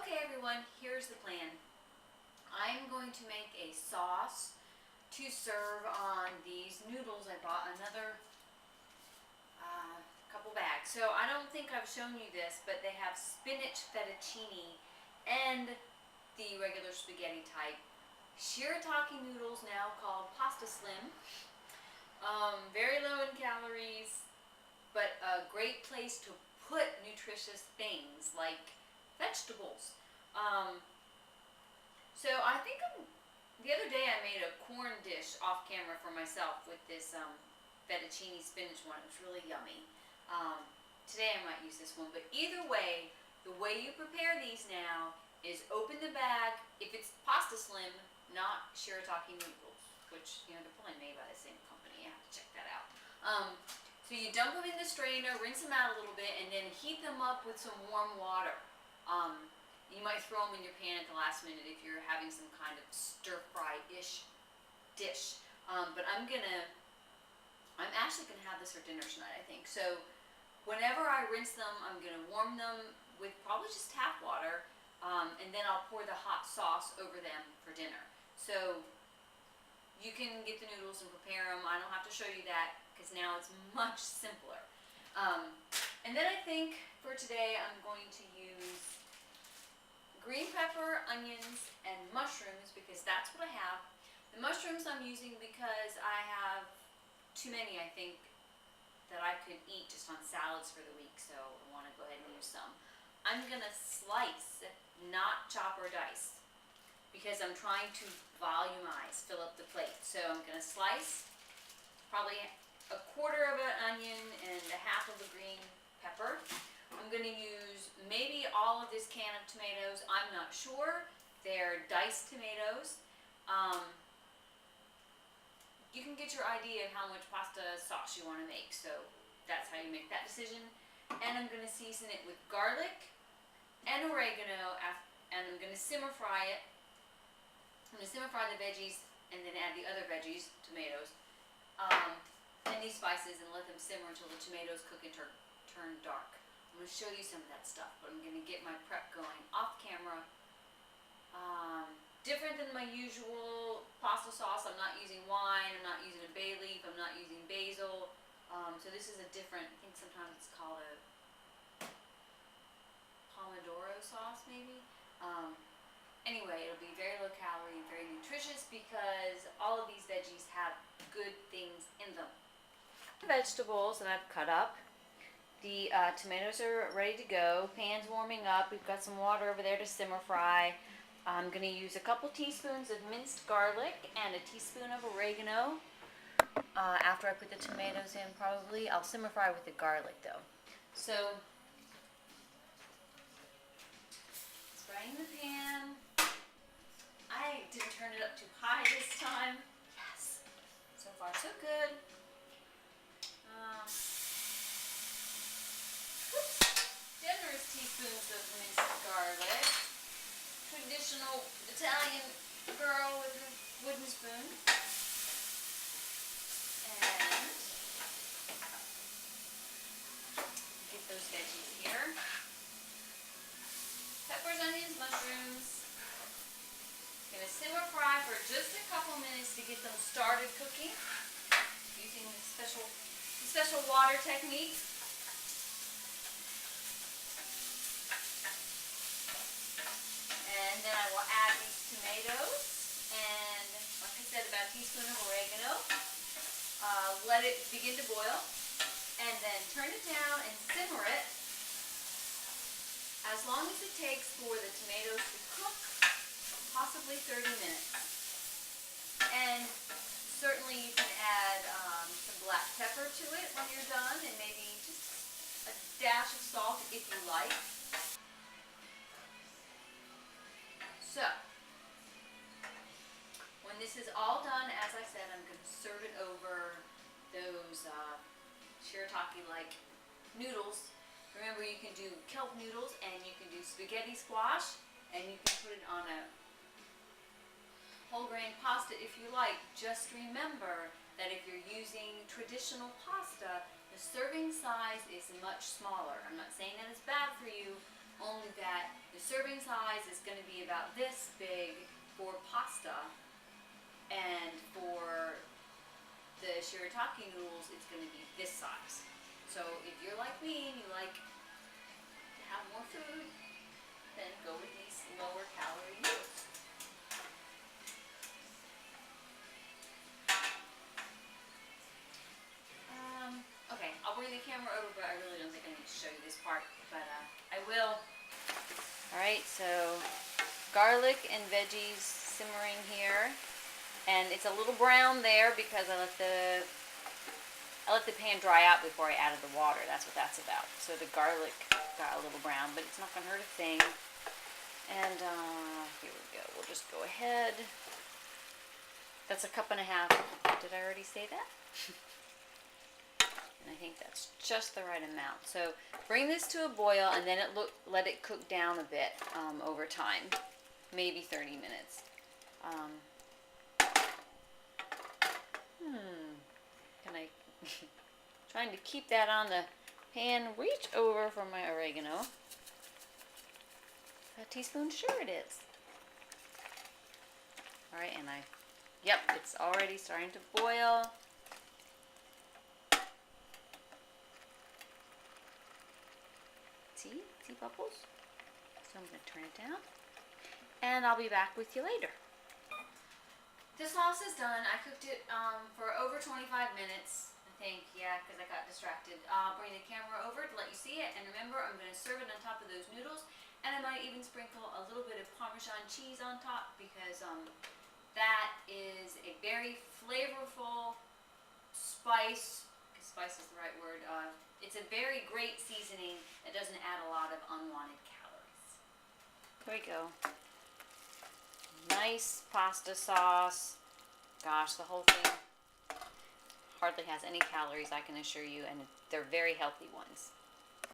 Okay everyone, here's the plan. I'm going to make a sauce to serve on these noodles. I bought another couple bags. So I don't think I've shown you this, but they have spinach fettuccine and the regular spaghetti type. Shiritaki noodles, now called Pasta Slim. Very low in calories, but a great place to put nutritious things like vegetables. So I think the other day I made a corn dish off camera for myself with this fettuccine spinach one. It was really yummy. Today I might use this one, but either way, the way you prepare these now is open the bag. If it's Pasta Slim, not shirataki noodles, which they're probably made by the same company. You have to check that out. So you dump them in the strainer, rinse them out a little bit, and then heat them up with some warm water. You might throw them in your pan at the last minute if you're having some kind of stir-fry-ish dish. But I'm actually gonna have this for dinner tonight, I think. So whenever I rinse them, I'm gonna warm them with probably just tap water, and then I'll pour the hot sauce over them for dinner. So you can get the noodles and prepare them. I don't have to show you that because now it's much simpler. And then I think for today I'm going to use green pepper, onions, and mushrooms because that's what I have. The mushrooms I'm using because I have too many, I think, that I could eat just on salads for the week, so I want to go ahead and use some. I'm going to slice, not chop or dice, because I'm trying to volumize, fill up the plate. So I'm going to slice probably a quarter of an onion and a half of a green pepper. I'm going to use maybe all of this can of tomatoes. I'm not sure. They're diced tomatoes. You can get your idea of how much pasta sauce you want to make, so that's how you make that decision. And I'm going to season it with garlic and oregano, and I'm going to simmer fry it. I'm going to simmer fry the veggies and then add the other veggies, tomatoes, and these spices, and let them simmer until the tomatoes cook and turn dark. I'm going to show you some of that stuff, but I'm going to get my prep going off camera. Different than my usual pasta sauce. I'm not using wine, I'm not using a bay leaf, I'm not using basil. So this is a different, I think sometimes it's called a pomodoro sauce maybe. Anyway, it'll be very low calorie and very nutritious because all of these veggies have good things in them. The vegetables that I've cut up. The tomatoes are ready to go. Pan's warming up. We've got some water over there to simmer fry. I'm going to use a couple teaspoons of minced garlic and a teaspoon of oregano. After I put the tomatoes in, probably. I'll simmer fry with the garlic though. So, spraying the pan. I didn't turn it up too high this time. Yes. So far so good. Generous teaspoons of minced garlic. Traditional Italian girl with a wooden spoon. And get those veggies here. Peppers, onions, mushrooms. Gonna simmer fry for just a couple minutes to get them started cooking using the special water technique. And then I will add these tomatoes and, like I said, about a teaspoon of oregano. Let it begin to boil, and then turn it down and simmer it as long as it takes for the tomatoes to cook, possibly 30 minutes. And certainly you can add some black pepper to it when you're done, and maybe just a dash of salt if you like. So, when this is all done, as I said, I'm going to serve it over those shirataki-like noodles. Remember, you can do kelp noodles, and you can do spaghetti squash, and you can put it on a whole grain pasta if you like. Just remember that if you're using traditional pasta, the serving size is much smaller. I'm not saying that it's bad for you, only that the serving size is going to be about this big for pasta, and for the shiritaki noodles, it's going to be this size. So if you're like me and you like to have more food, then go with these lower calorie noodles. Okay, I'll bring the camera over, but I really don't think I need to show you this part, but I will. Alright, so garlic and veggies simmering here, and it's a little brown there because I let the pan dry out before I added the water. That's what that's about. So the garlic got a little brown, but it's not going to hurt a thing. And here we go. We'll just go ahead. That's 1.5 cups. Did I already say that? And I think that's just the right amount. So bring this to a boil, and then let it cook down a bit over time, maybe 30 minutes. Can I trying to keep that on the pan? Reach over for my oregano. A teaspoon, sure it is. All right, and yep, it's already starting to boil. See bubbles? So I'm going to turn it down, and I'll be back with you later. The sauce is done. I cooked it for over 25 minutes, I think, yeah, because I got distracted. I'll bring the camera over to let you see it, and remember, I'm going to serve it on top of those noodles, and I might even sprinkle a little bit of Parmesan cheese on top, because that is a very flavorful spice. Spice is the right word. It's a very great seasoning that doesn't add a lot of unwanted calories. There we go. Nice pasta sauce. Gosh, the whole thing hardly has any calories, I can assure you, and they're very healthy ones.